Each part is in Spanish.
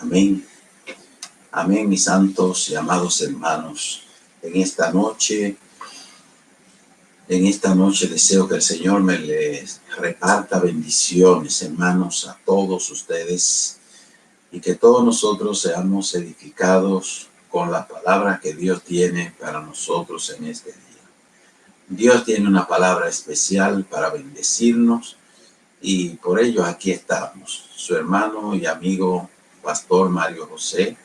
Amén. Amén, mis santos y amados hermanos. En esta noche deseo que el Señor me les reparta bendiciones, hermanos, a todos ustedes, y que todos nosotros seamos edificados con la palabra que Dios tiene para nosotros en este día. Dios tiene una palabra especial para bendecirnos, y por ello aquí estamos, su hermano y amigo Pastor Mario José.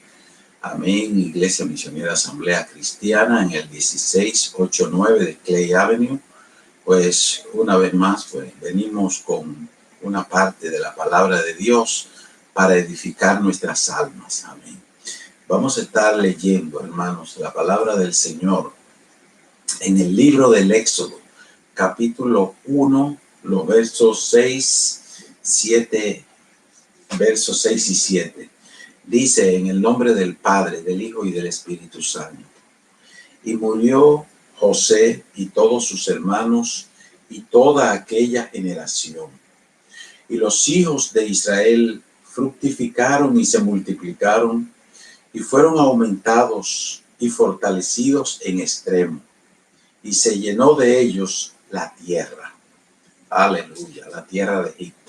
Amén, Iglesia Misionera Asamblea Cristiana, en el 1689 de Clay Avenue. Pues una vez más, venimos con una parte de la palabra de Dios para edificar nuestras almas. Amén. Vamos a estar leyendo, hermanos, la palabra del Señor en el libro del Éxodo, capítulo 1, los versos 6 y 7. Dice: en el nombre del Padre, del Hijo y del Espíritu Santo. Y murió José y todos sus hermanos y toda aquella generación. Y los hijos de Israel fructificaron y se multiplicaron y fueron aumentados y fortalecidos en extremo. Y se llenó de ellos la tierra. Aleluya, la tierra de Egipto.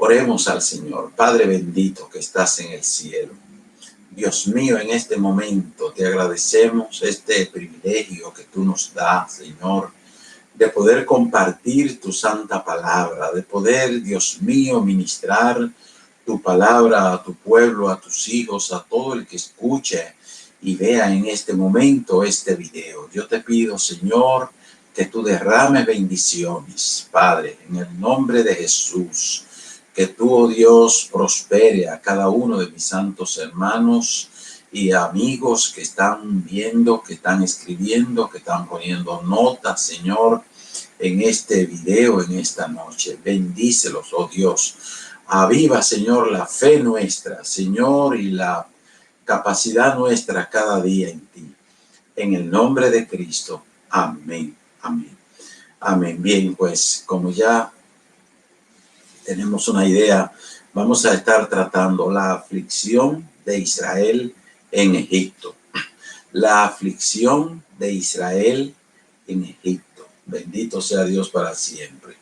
Oremos al Señor. Padre bendito que estás en el cielo. Dios mío, en este momento te agradecemos este privilegio que tú nos das, Señor, de poder compartir tu santa palabra, de poder, Dios mío, ministrar tu palabra a tu pueblo, a tus hijos, a todo el que escuche y vea en este momento este video. Yo te pido, Señor, que tú derrames bendiciones, Padre, en el nombre de Jesús. Que tú, oh Dios, prospere a cada uno de mis santos hermanos y amigos que están viendo, que están escribiendo, que están poniendo notas, Señor, en este video, en esta noche. Bendícelos, oh Dios. Aviva, Señor, la fe nuestra, Señor, y la capacidad nuestra cada día en ti. En el nombre de Cristo. Amén. Amén. Amén. Bien, pues como ya tenemos una idea, vamos a estar tratando la aflicción de Israel en Egipto. La aflicción de Israel en Egipto. Bendito sea Dios para siempre.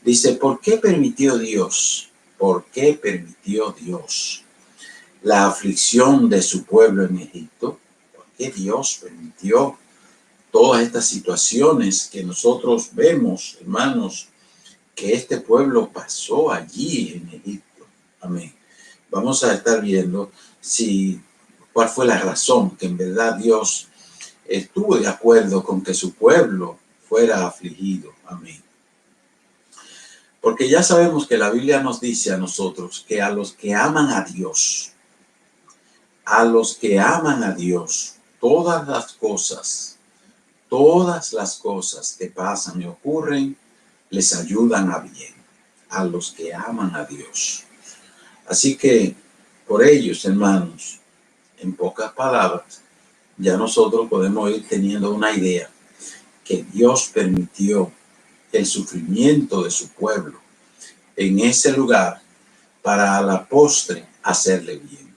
Dice: ¿por qué permitió Dios? ¿Por qué permitió Dios la aflicción de su pueblo en Egipto? ¿Por qué Dios permitió todas estas situaciones que nosotros vemos, hermanos, que este pueblo pasó allí en Egipto? Amén. Vamos a estar viendo cuál fue la razón que en verdad Dios estuvo de acuerdo con que su pueblo fuera afligido. Amén. Porque ya sabemos que la Biblia nos dice a nosotros que a los que aman a Dios, todas las cosas que pasan y ocurren, les ayudan a bien, a los que aman a Dios. Así que por ellos, hermanos, en pocas palabras, ya nosotros podemos ir teniendo una idea que Dios permitió el sufrimiento de su pueblo en ese lugar para a la postre hacerle bien.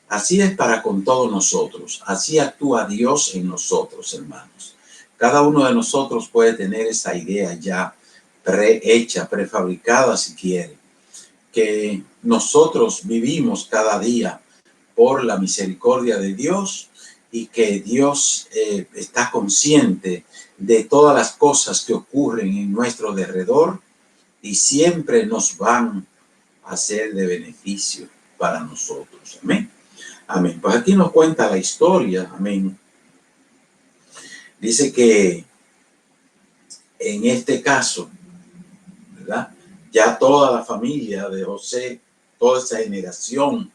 Así es para con todos nosotros. Así actúa Dios en nosotros, hermanos. Cada uno de nosotros puede tener esa idea ya prehecha, prefabricada si quiere, que nosotros vivimos cada día por la misericordia de Dios y que Dios está consciente de todas las cosas que ocurren en nuestro derredor y siempre nos van a ser de beneficio para nosotros. Amén. Amén. Pues aquí nos cuenta la historia. Amén. Dice que en este caso, ¿verdad?, ya toda la familia de José, toda esa generación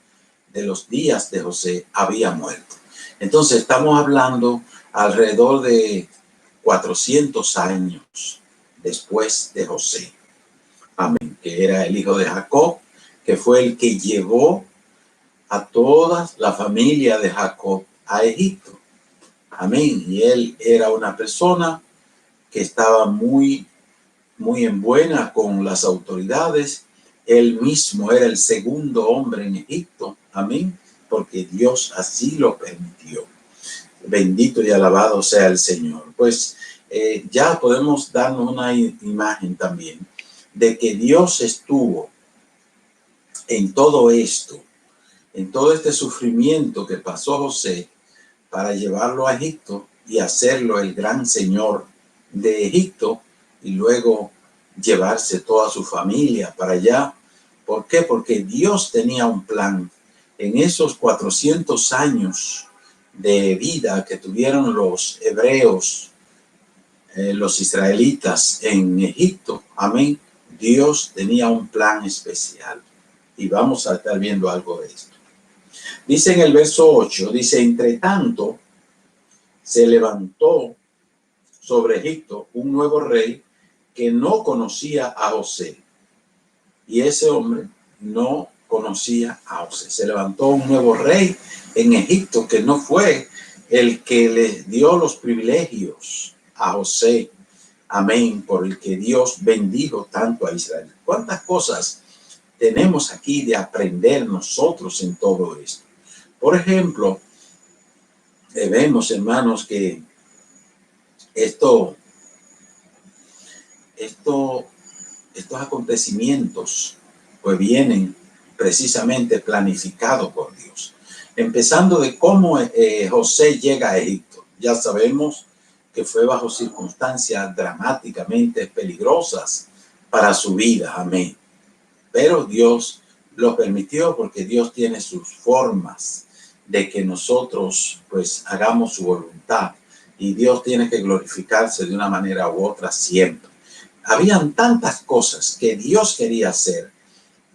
de los días de José había muerto. Entonces estamos hablando alrededor de 400 años después de José. Amén. Que era el hijo de Jacob, que fue el que llevó a toda la familia de Jacob a Egipto. Amén. Y él era una persona que estaba muy en buena con las autoridades. Él mismo era el segundo hombre en Egipto. Amén. Porque Dios así lo permitió. Bendito y alabado sea el Señor. Pues ya podemos darnos una imagen también de que Dios estuvo en todo esto, en todo este sufrimiento que pasó José para llevarlo a Egipto y hacerlo el gran señor de Egipto y luego llevarse toda su familia para allá. ¿Por qué? Porque Dios tenía un plan. En esos 400 años de vida que tuvieron los hebreos, los israelitas en Egipto, amén, Dios tenía un plan especial. Y vamos a estar viendo algo de esto. Dice en el verso 8, dice, entre tanto, se levantó sobre Egipto un nuevo rey que no conocía a José. Y ese hombre no conocía a José. Se levantó un nuevo rey en Egipto que no fue el que le dio los privilegios a José. Amén, por el que Dios bendijo tanto a Israel. ¿Cuántas cosas tenemos aquí de aprender nosotros en todo esto? Por ejemplo, vemos, hermanos, que estos acontecimientos pues vienen precisamente planificados por Dios. Empezando de cómo José llega a Egipto. Ya sabemos que fue bajo circunstancias dramáticamente peligrosas para su vida. Amén. Pero Dios lo permitió porque Dios tiene sus formas de que nosotros pues hagamos su voluntad. Y Dios tiene que glorificarse de una manera u otra siempre. Habían tantas cosas que Dios quería hacer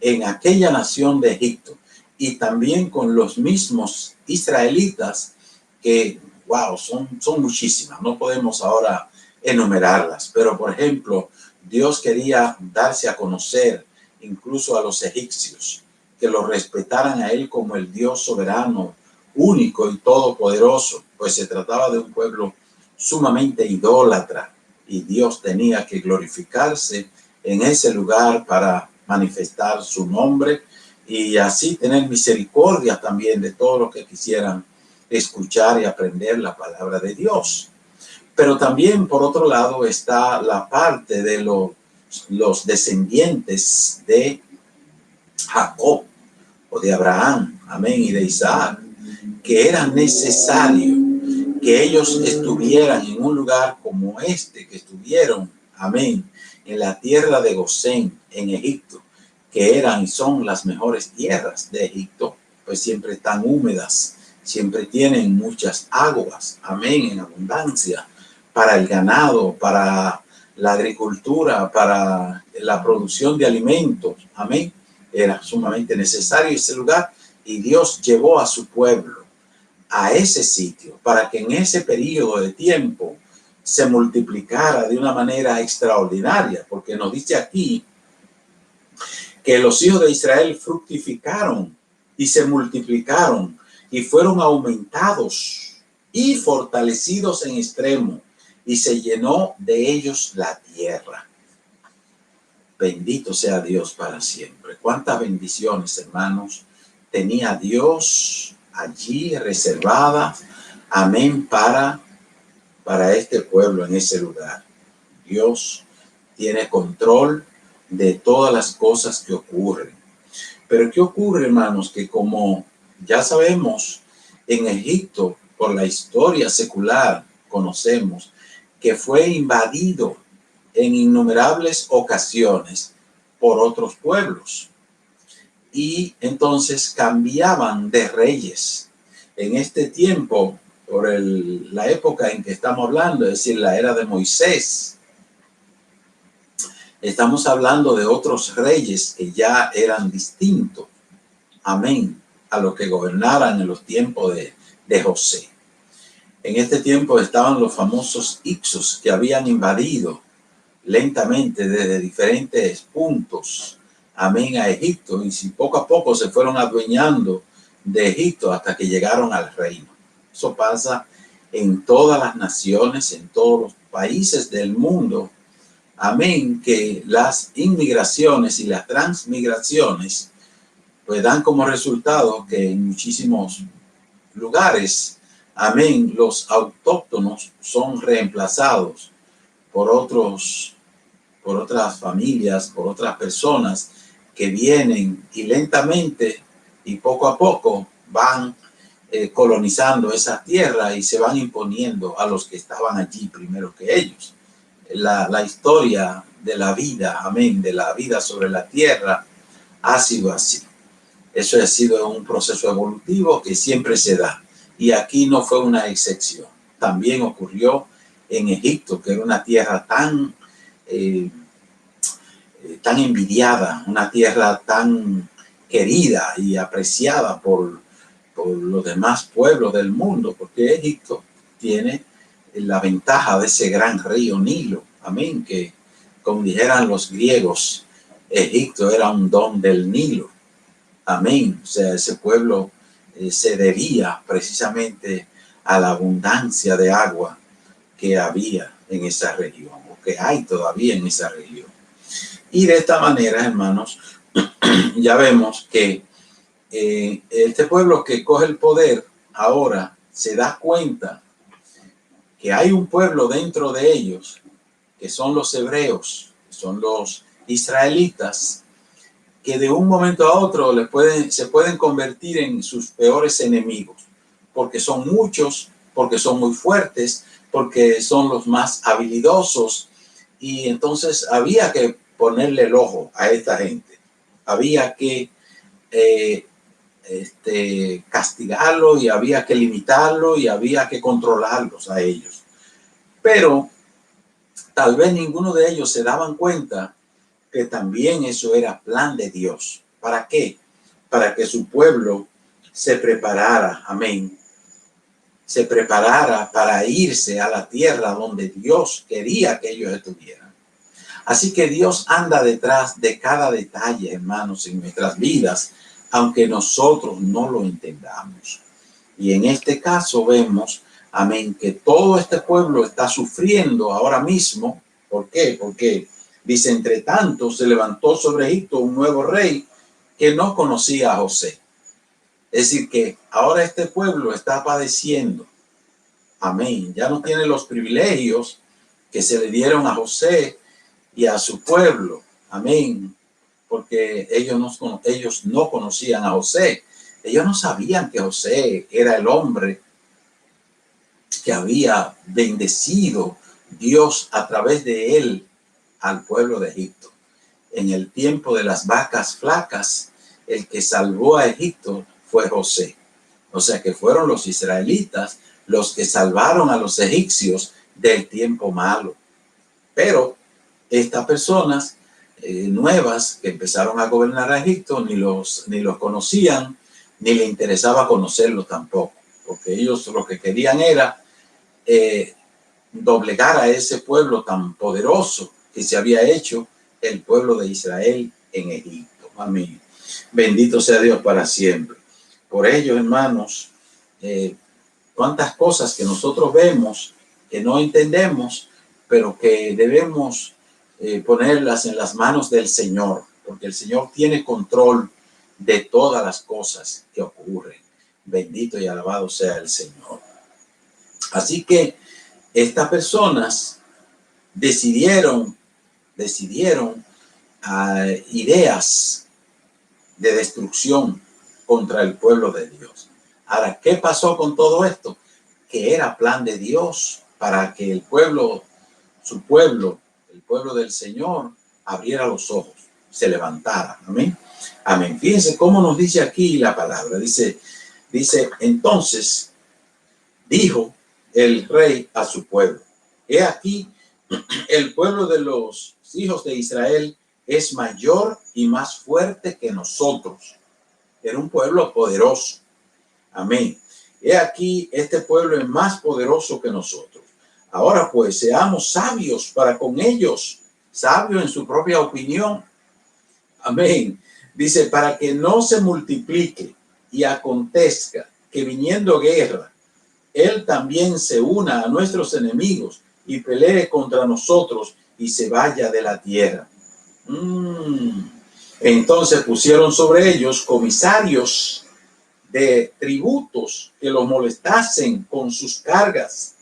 en aquella nación de Egipto y también con los mismos israelitas que, wow, son muchísimas. No podemos ahora enumerarlas. Pero, por ejemplo, Dios quería darse a conocer incluso a los egipcios, que lo respetaran a él como el Dios soberano, único y todopoderoso, pues se trataba de un pueblo sumamente idólatra y Dios tenía que glorificarse en ese lugar para manifestar su nombre y así tener misericordia también de todos los que quisieran escuchar y aprender la palabra de Dios. Pero también, por otro lado, está la parte de los descendientes de Jacob o de Abraham, amén, y de Isaac, que era necesario que ellos estuvieran en un lugar como este, que estuvieron, amén, en la tierra de Gosén, en Egipto, que eran y son las mejores tierras de Egipto, pues siempre están húmedas, siempre tienen muchas aguas, amén, en abundancia, para el ganado, para la agricultura, para la producción de alimentos, amén. Era sumamente necesario ese lugar y Dios llevó a su pueblo a ese sitio para que en ese periodo de tiempo se multiplicara de una manera extraordinaria, porque nos dice aquí que los hijos de Israel fructificaron y se multiplicaron y fueron aumentados y fortalecidos en extremo y se llenó de ellos la tierra. Bendito sea Dios para siempre. Cuántas bendiciones, hermanos, tenía Dios allí reservada, amén, para este pueblo en ese lugar. Dios tiene control de todas las cosas que ocurren. Pero ¿qué ocurre, hermanos? Que como ya sabemos, en Egipto, por la historia secular, conocemos que fue invadido en innumerables ocasiones por otros pueblos. Y entonces cambiaban de reyes. En este tiempo, por la época en que estamos hablando, es decir, la era de Moisés, estamos hablando de otros reyes que ya eran distintos, amén, a lo que gobernaran en los tiempos de José. En este tiempo estaban los famosos Hicsos que habían invadido lentamente desde diferentes puntos, amén, a Egipto, y poco a poco se fueron adueñando de Egipto hasta que llegaron al reino. Eso pasa en todas las naciones, en todos los países del mundo, amén, que las inmigraciones y las transmigraciones pues dan como resultado que en muchísimos lugares, amén, los autóctonos son reemplazados por otras familias, por otras personas que vienen y lentamente y poco a poco van colonizando esa tierra y se van imponiendo a los que estaban allí primero que ellos. La historia de la vida, amén, de la vida sobre la tierra ha sido así. Eso ha sido un proceso evolutivo que siempre se da. Y aquí no fue una excepción. También ocurrió en Egipto, que era una tierra tan envidiada, una tierra tan querida y apreciada por los demás pueblos del mundo, porque Egipto tiene la ventaja de ese gran río Nilo. Amén, que como dijeran los griegos, Egipto era un don del Nilo. Amén, o sea, ese pueblo se debía precisamente a la abundancia de agua que había en esa región, o que hay todavía en esa región. Y de esta manera, hermanos, ya vemos que este pueblo que coge el poder ahora se da cuenta que hay un pueblo dentro de ellos, que son los hebreos, que son los israelitas, que de un momento a otro se pueden convertir en sus peores enemigos, porque son muchos, porque son muy fuertes, porque son los más habilidosos, y entonces había que ponerle el ojo a esta gente, había que castigarlo y había que limitarlo y había que controlarlos a ellos. Pero tal vez ninguno de ellos se daban cuenta que también eso era plan de Dios. ¿Para qué? Para que su pueblo se preparara, amén, se preparara para irse a la tierra donde Dios quería que ellos estuvieran. Así que Dios anda detrás de cada detalle, hermanos, en nuestras vidas, aunque nosotros no lo entendamos. Y en este caso vemos, amén, que todo este pueblo está sufriendo ahora mismo. ¿Por qué? Porque dice, entre tanto se levantó sobre Egipto un nuevo rey que no conocía a José. Es decir, que ahora este pueblo está padeciendo. Amén. Ya no tiene los privilegios que se le dieron a José y a su pueblo. Amén. Porque ellos no conocían a José. Ellos no sabían que José era el hombre que había bendecido Dios a través de él al pueblo de Egipto. En el tiempo de las vacas flacas, el que salvó a Egipto fue José. O sea que fueron los israelitas los que salvaron a los egipcios del tiempo malo. Pero estas personas nuevas que empezaron a gobernar a Egipto ni los conocían, ni le interesaba conocerlos tampoco, porque ellos lo que querían era doblegar a ese pueblo tan poderoso que se había hecho el pueblo de Israel en Egipto. Amén. Bendito sea Dios para siempre. Por ello, hermanos, cuántas cosas que nosotros vemos, que no entendemos, pero que debemos ponerlas en las manos del Señor, porque el Señor tiene control de todas las cosas que ocurren. Bendito y alabado sea el Señor. Así que estas personas decidieron ideas de destrucción contra el pueblo de Dios. Ahora, ¿qué pasó con todo esto? Que era plan de Dios para que el pueblo, su pueblo, el pueblo del Señor, abriera los ojos, se levantara. Amén. Amén. Fíjense cómo nos dice aquí la palabra. Dice, entonces dijo el rey a su pueblo: he aquí, el pueblo de los hijos de Israel es mayor y más fuerte que nosotros. Era un pueblo poderoso. Amén. He aquí, este pueblo es más poderoso que nosotros. Ahora pues, seamos sabios para con ellos, sabios en su propia opinión. Amén. Dice, para que no se multiplique y acontezca que viniendo guerra, él también se una a nuestros enemigos y pelee contra nosotros y se vaya de la tierra. Entonces pusieron sobre ellos comisarios de tributos que los molestasen con sus cargas,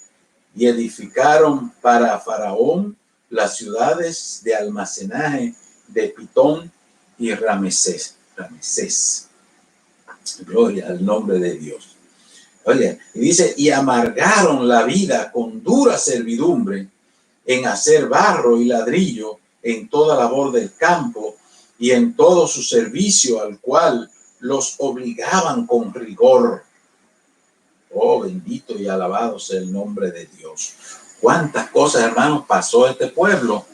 y edificaron para Faraón las ciudades de almacenaje de Pitón y Ramesés. Gloria al nombre de Dios. Oye, y dice, y amargaron la vida con dura servidumbre en hacer barro y ladrillo en toda labor del campo y en todo su servicio, al cual los obligaban con rigor. Oh, bendito y alabado sea el nombre de Dios. Cuántas cosas, hermanos, pasó este pueblo.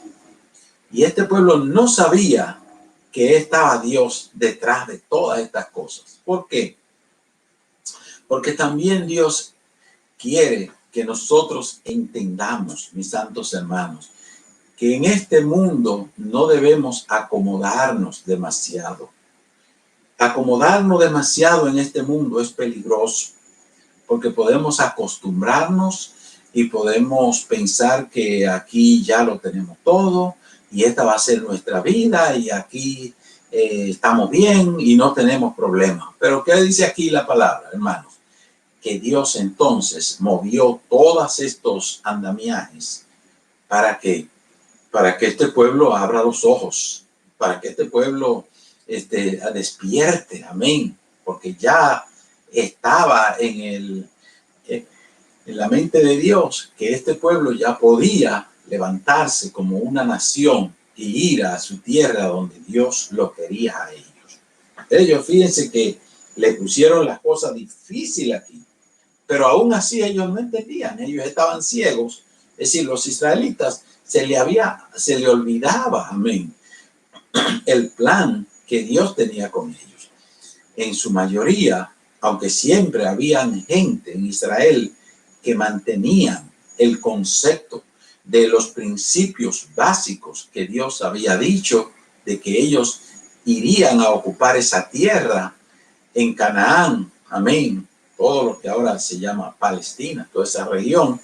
Y este pueblo no sabía que estaba Dios detrás de todas estas cosas. ¿Por qué? Porque también Dios quiere que nosotros entendamos, mis santos hermanos, que en este mundo no debemos acomodarnos demasiado. Acomodarnos demasiado en este mundo es peligroso, porque podemos acostumbrarnos y podemos pensar que aquí ya lo tenemos todo y esta va a ser nuestra vida y aquí estamos bien y no tenemos problemas. Pero ¿qué dice aquí la palabra, hermanos? Que Dios entonces movió todos estos andamiajes para que este pueblo abra los ojos, para que este pueblo despierte, amén, porque ya estaba en la mente de Dios que este pueblo ya podía levantarse como una nación y ir a su tierra donde Dios lo quería a ellos. Ellos, fíjense que le pusieron las cosas difíciles aquí, pero aún así ellos no entendían, ellos estaban ciegos. Es decir, los israelitas se le olvidaba, amén, el plan que Dios tenía con ellos. En su mayoría, aunque siempre habían gente en Israel que mantenían el concepto de los principios básicos que Dios había dicho, de que ellos irían a ocupar esa tierra en Canaán, amén, todo lo que ahora se llama Palestina, toda esa región,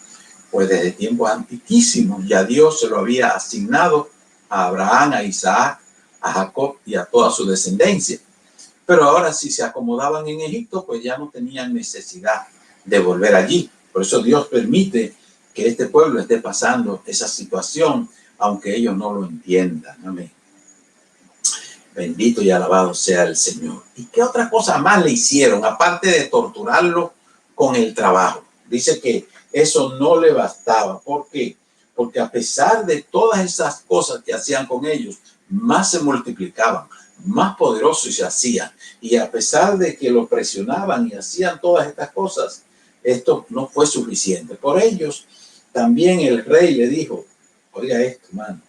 pues desde tiempos antiquísimos ya Dios se lo había asignado a Abraham, a Isaac, a Jacob y a toda su descendencia. Pero ahora si se acomodaban en Egipto, pues ya no tenían necesidad de volver allí. Por eso Dios permite que este pueblo esté pasando esa situación, aunque ellos no lo entiendan. Amén. Bendito y alabado sea el Señor. ¿Y qué otra cosa más le hicieron, aparte de torturarlo con el trabajo? Dice que eso no le bastaba. ¿Por qué? Porque a pesar de todas esas cosas que hacían con ellos, más se multiplicaban, más poderosos se hacían. Y a pesar de que lo presionaban y hacían todas estas cosas, esto no fue suficiente. Por ellos, también el rey le dijo, oiga esto, hermano,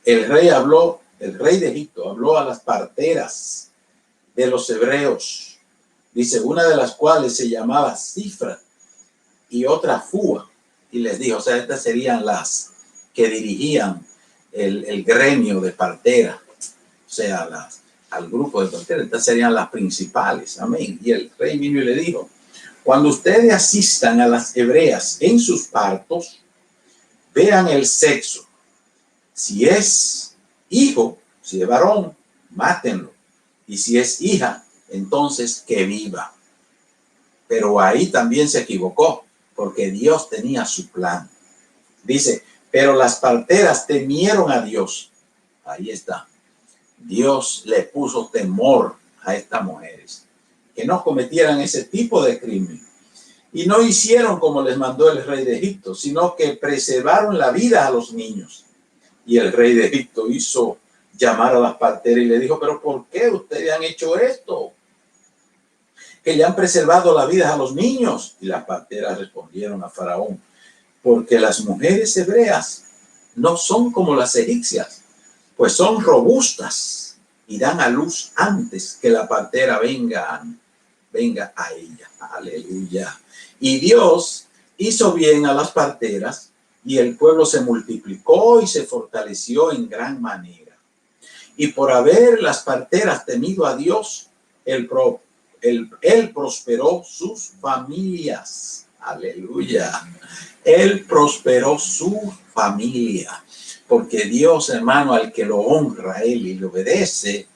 el rey de Egipto habló a las parteras de los hebreos, dice, una de las cuales se llamaba Cifra y otra Fua, y les dijo, o sea, estas serían las que dirigían el gremio de parteras, o sea, al grupo de parteras, estas serían las principales, amén. Y el rey vino y le dijo, cuando ustedes asistan a las hebreas en sus partos, vean el sexo, si es hijo, si es varón, mátenlo. Y si es hija, entonces que viva. Pero ahí también se equivocó, porque Dios tenía su plan. Dice, pero las parteras temieron a Dios. Ahí está. Dios le puso temor a estas mujeres, que no cometieran ese tipo de crimen. Y no hicieron como les mandó el rey de Egipto, sino que preservaron la vida a los niños. Y el rey de Egipto hizo llamar a las parteras y le dijo, pero ¿por qué ustedes han hecho esto? Que le han preservado la vida a los niños. Y las parteras respondieron a Faraón, porque las mujeres hebreas no son como las egipcias, pues son robustas y dan a luz antes que la partera venga a ella. Aleluya. Y Dios hizo bien a las parteras, y el pueblo se multiplicó y se fortaleció en gran manera. Y por haber las parteras temido a Dios, él prosperó sus familias. Aleluya. Él prosperó su familia. porque Dios, hermano, al que lo honra a él y le obedece,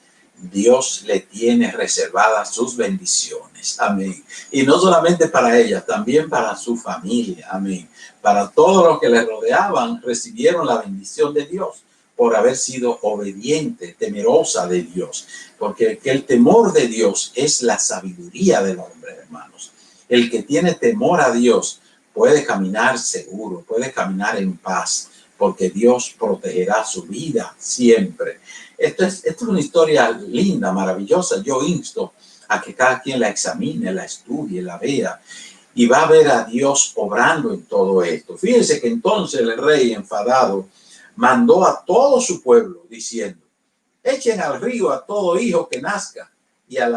Dios le tiene reservadas sus bendiciones. Amén. Y no solamente para ella, también para su familia. Amén. Para todos los que le rodeaban, recibieron la bendición de Dios por haber sido obediente, temerosa de Dios. Porque el temor de Dios es la sabiduría del hombre, hermanos. El que tiene temor a Dios puede caminar seguro, puede caminar en paz, porque Dios protegerá su vida siempre. Esto es una historia linda, maravillosa. Yo insto a que cada quien la examine, la estudie, la vea, y va a ver a Dios obrando en todo esto. Fíjense que entonces el rey, enfadado, mandó a todo su pueblo diciendo: echen al río a todo hijo que nazca, y a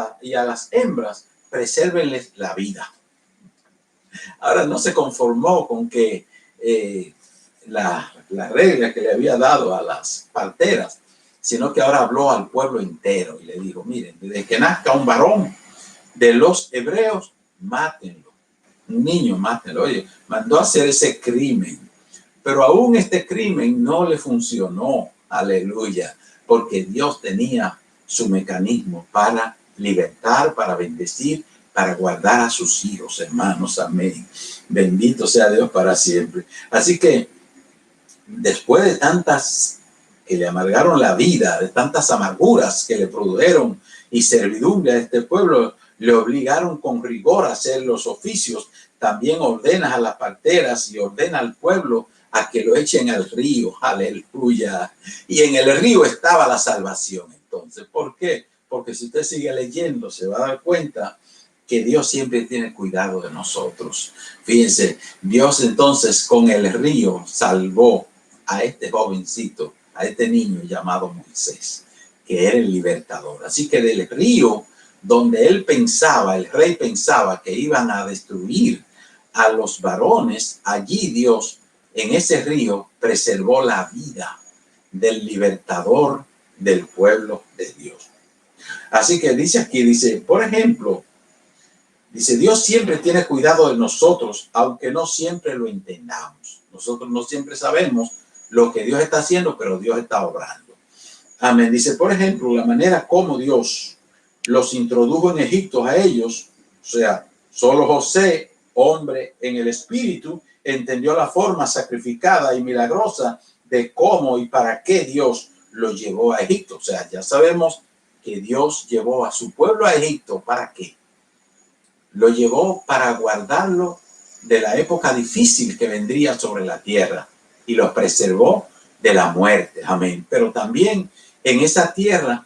las hembras presérvenles la vida. Ahora no se conformó con que la regla que le había dado a las parteras, sino que ahora habló al pueblo entero y le dijo: miren, desde que nazca un varón de los hebreos, mátenlo. Un niño, mátenlo. Oye, mandó a hacer ese crimen, pero aún este crimen no le funcionó. Aleluya, porque Dios tenía su mecanismo para libertar, para bendecir, para guardar a sus hijos, hermanos. Amén. Bendito sea Dios para siempre. Así que después de tantas que le amargaron la vida, de tantas amarguras que le produjeron y servidumbre a este pueblo, le obligaron con rigor a hacer los oficios. También ordena a las parteras y ordena al pueblo a que lo echen al río. Aleluya. Y en el río estaba la salvación. Entonces, ¿por qué? Porque si usted sigue leyendo, se va a dar cuenta que Dios siempre tiene cuidado de nosotros. Fíjense, Dios entonces con el río salvó a este jovencito, a este niño llamado Moisés, que era el libertador. Así que del río donde él pensaba, el rey pensaba que iban a destruir a los varones, allí Dios en ese río preservó la vida del libertador del pueblo de Dios. Así que dice aquí, dice, por ejemplo, dice, Dios siempre tiene cuidado de nosotros, aunque no siempre lo entendamos. Nosotros no siempre sabemos lo que Dios está haciendo, pero Dios está obrando. Amén. Dice, por ejemplo, la manera como Dios los introdujo en Egipto a ellos, o sea, solo José, hombre en el espíritu, entendió la forma sacrificada y milagrosa de cómo y para qué Dios lo llevó a Egipto. O sea, ya sabemos que Dios llevó a su pueblo a Egipto. ¿Para qué? Lo llevó para guardarlo de la época difícil que vendría sobre la tierra y los preservó de la muerte. Amén. Pero también en esa tierra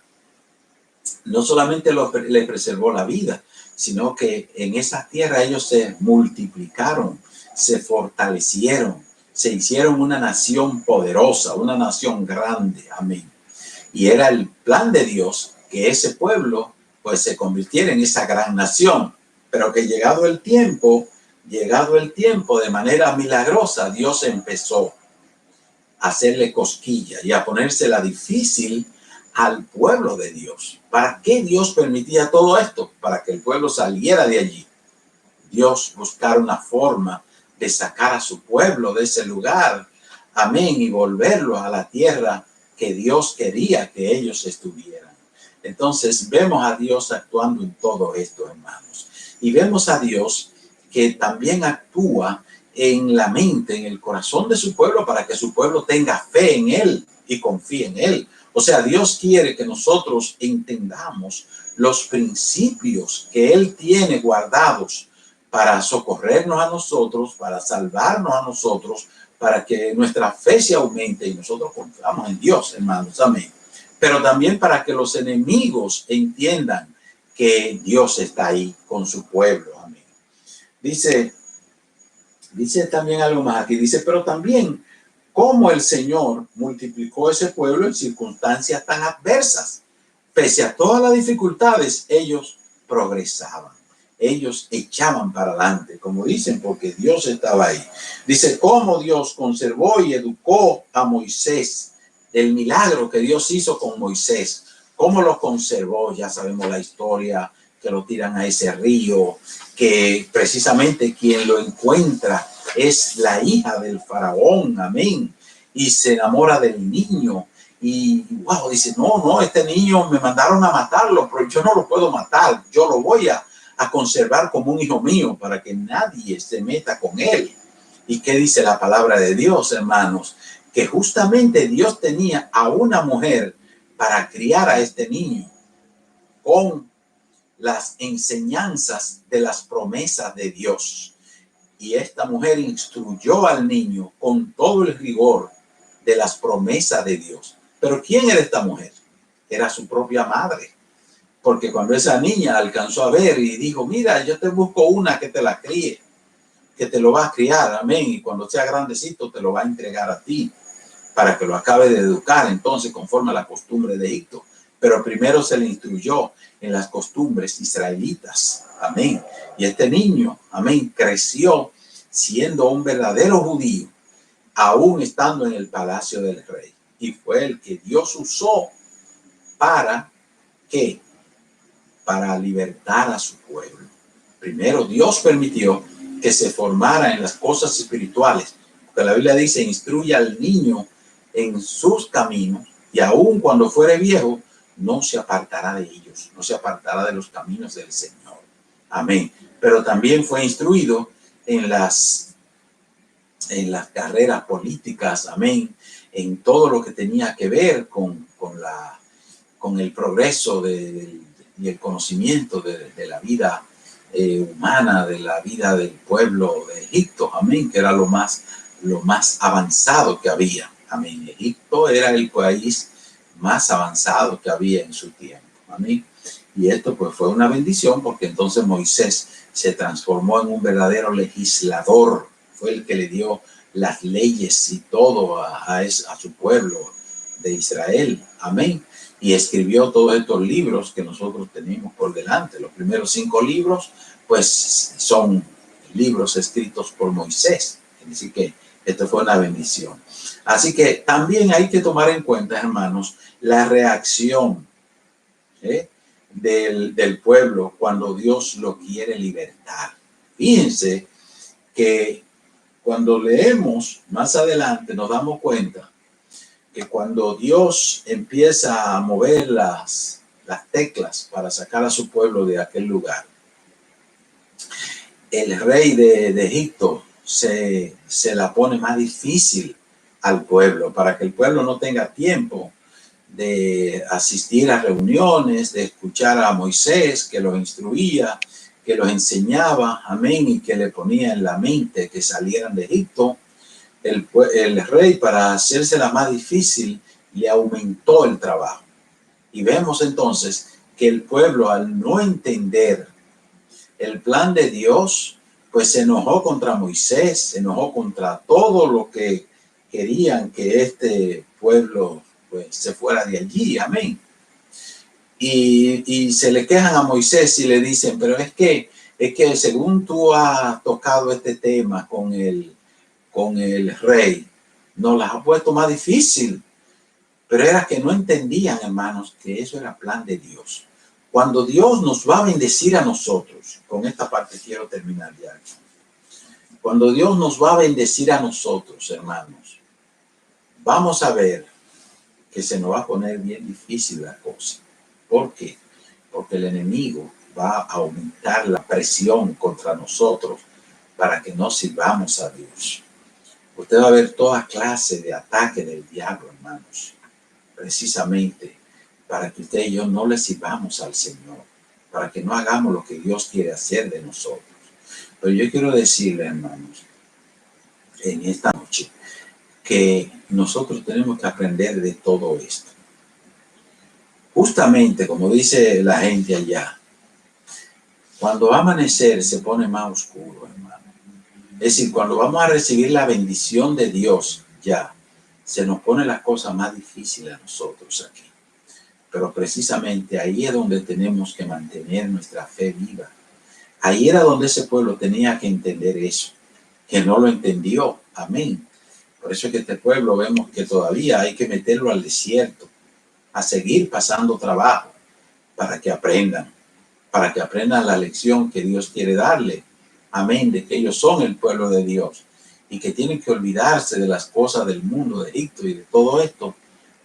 no solamente le preservó la vida, sino que en esa tierra ellos se multiplicaron, se fortalecieron, se hicieron una nación poderosa, una nación grande. Amén. Y era el plan de Dios que ese pueblo pues se convirtiera en esa gran nación, pero que llegado el tiempo, de manera milagrosa, Dios empezó a hacerle cosquillas y a ponérsela difícil al pueblo de Dios. ¿Para qué Dios permitía todo esto? Para que el pueblo saliera de allí. Dios buscara una forma de sacar a su pueblo de ese lugar. Amén. Y volverlo a la tierra que Dios quería que ellos estuvieran. Entonces vemos a Dios actuando en todo esto, hermanos. Y vemos a Dios que también actúa en la mente, en el corazón de su pueblo, para que su pueblo tenga fe en Él y confíe en Él. O sea, Dios quiere que nosotros entendamos los principios que Él tiene guardados para socorrernos a nosotros, para salvarnos a nosotros, para que nuestra fe se aumente y nosotros confiamos en Dios, hermanos. Amén. Pero también para que los enemigos entiendan que Dios está ahí con su pueblo. Amén. Dice también algo más aquí. Dice, pero también cómo el Señor multiplicó ese pueblo en circunstancias tan adversas. Pese a todas las dificultades, ellos progresaban. Ellos echaban para adelante, como dicen, porque Dios estaba ahí. Dice, cómo Dios conservó y educó a Moisés. El milagro que Dios hizo con Moisés. Cómo lo conservó, ya sabemos la historia, que lo tiran a ese río, que precisamente quien lo encuentra es la hija del faraón. Amén. y se enamora del niño. Y wow, dice, no, este niño me mandaron a matarlo, pero yo no lo puedo matar, yo lo voy a conservar como un hijo mío para que nadie se meta con él. ¿Y qué dice la palabra de Dios, hermanos? Que justamente Dios tenía a una mujer para criar a este niño con las enseñanzas de las promesas de Dios. Y esta mujer instruyó al niño con todo el rigor de las promesas de Dios. Pero ¿quién era esta mujer? Era su propia madre. Porque cuando esa niña alcanzó a ver y dijo, mira, yo te busco una que te la críe, que te lo va a criar, amén, y cuando sea grandecito te lo va a entregar a ti para que lo acabe de educar, entonces conforme a la costumbre de Egipto. Pero primero se le instruyó en las costumbres israelitas, amén. Y este niño, amén, creció siendo un verdadero judío, aún estando en el palacio del rey. Y fue el que Dios usó para ¿qué? Para libertar a su pueblo. Primero Dios permitió que se formara en las cosas espirituales, porque la Biblia dice, instruye al niño en sus caminos y aun cuando fuere viejo, no se apartará de ellos, no se apartará de los caminos del Señor. Amén. Pero también fue instruido en las carreras políticas, amén, en todo lo que tenía que ver con el progreso y el conocimiento de la vida humana, de la vida del pueblo de Egipto, amén, que era lo más avanzado que había, amén. Egipto era el país más avanzado que había en su tiempo, amén. Y esto pues fue una bendición porque entonces Moisés se transformó en un verdadero legislador, fue el que le dio las leyes y todo a su pueblo de Israel, amén. Y escribió todos estos libros que nosotros tenemos por delante. Los primeros 5 libros, pues, son libros escritos por Moisés. Así que esto fue una bendición. Así que también hay que tomar en cuenta, hermanos, la reacción del pueblo cuando Dios lo quiere libertar. Fíjense que cuando leemos más adelante nos damos cuenta que cuando Dios empieza a mover las teclas para sacar a su pueblo de aquel lugar, el rey de Egipto se la pone más difícil al pueblo para que el pueblo no tenga tiempo de asistir a reuniones, de escuchar a Moisés que los instruía, que los enseñaba, amén, y que le ponía en la mente que salieran de Egipto. El rey, para hacérsela más difícil, le aumentó el trabajo. Y vemos entonces que el pueblo, al no entender el plan de Dios, pues se enojó contra Moisés, se enojó contra todo lo que querían que este pueblo pues se fuera de allí, amén. Y se le quejan a Moisés y le dicen, pero es que según tú has tocado este tema con el rey, nos las ha puesto más difícil. Pero era que no entendían, hermanos, que eso era plan de Dios. Cuando Dios nos va a bendecir a nosotros, con esta parte quiero terminar ya. Cuando Dios nos va a bendecir a nosotros, hermanos, vamos a ver que se nos va a poner bien difícil la cosa. ¿Por qué? Porque el enemigo va a aumentar la presión contra nosotros para que no sirvamos a Dios. Usted va a ver toda clase de ataque del diablo, hermanos, precisamente para que usted y yo no le sirvamos al Señor, para que no hagamos lo que Dios quiere hacer de nosotros. Pero yo quiero decirle, hermanos, en esta noche, que nosotros tenemos que aprender de todo esto. Justamente, como dice la gente allá, cuando va a amanecer se pone más oscuro, hermano. Es decir, cuando vamos a recibir la bendición de Dios, ya, se nos pone la cosa más difícil a nosotros aquí. Pero precisamente ahí es donde tenemos que mantener nuestra fe viva. Ahí era donde ese pueblo tenía que entender eso, que no lo entendió. Amén. Por eso es que este pueblo vemos que todavía hay que meterlo al desierto, a seguir pasando trabajo para que aprendan la lección que Dios quiere darle. Amén, de que ellos son el pueblo de Dios y que tienen que olvidarse de las cosas del mundo, de Egipto y de todo esto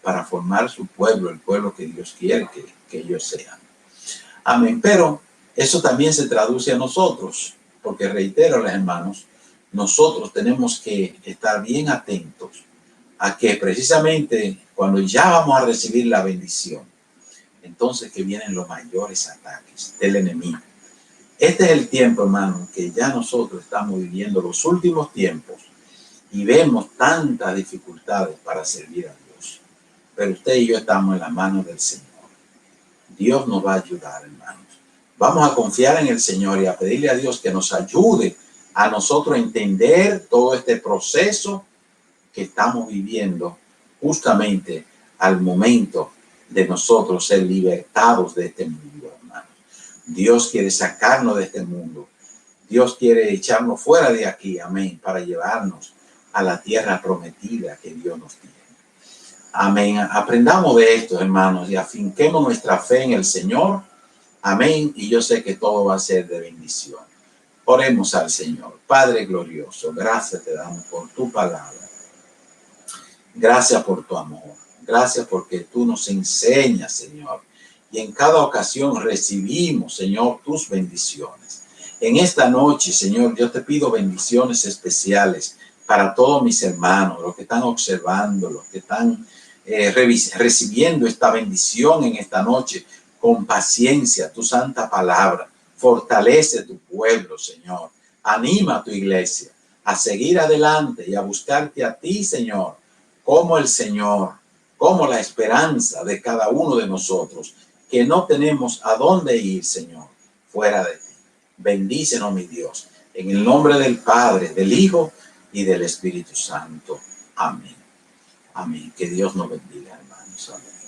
para formar su pueblo, el pueblo que Dios quiere que ellos sean. Amén. Pero eso también se traduce a nosotros, porque reitero, hermanos, nosotros tenemos que estar bien atentos a que precisamente cuando ya vamos a recibir la bendición, entonces que vienen los mayores ataques del enemigo. Este es el tiempo, hermano, que ya nosotros estamos viviendo los últimos tiempos y vemos tantas dificultades para servir a Dios. Pero usted y yo estamos en las manos del Señor. Dios nos va a ayudar, hermanos. Vamos a confiar en el Señor y a pedirle a Dios que nos ayude a nosotros a entender todo este proceso que estamos viviendo justamente al momento de nosotros ser libertados de este mundo, hermanos. Dios quiere sacarnos de este mundo. Dios quiere echarnos fuera de aquí, amén, para llevarnos a la tierra prometida que Dios nos tiene. Amén. Aprendamos de esto, hermanos, y afinquemos nuestra fe en el Señor. Amén. Y yo sé que todo va a ser de bendición. Oremos al Señor. Padre glorioso, gracias te damos por tu palabra. Gracias por tu amor. Gracias porque tú nos enseñas, Señor. Y en cada ocasión recibimos, Señor, tus bendiciones. En esta noche, Señor, yo te pido bendiciones especiales para todos mis hermanos, los que están observando, los que están recibiendo esta bendición en esta noche con paciencia, tu santa palabra. Fortalece tu pueblo, Señor. Anima a tu iglesia a seguir adelante y a buscarte a ti, Señor, como el Señor, como la esperanza de cada uno de nosotros, que no tenemos a dónde ir, Señor, fuera de ti. Bendícenos, mi Dios, en el nombre del Padre, del Hijo y del Espíritu Santo. Amén. Amén. Que Dios nos bendiga, hermanos. Amén.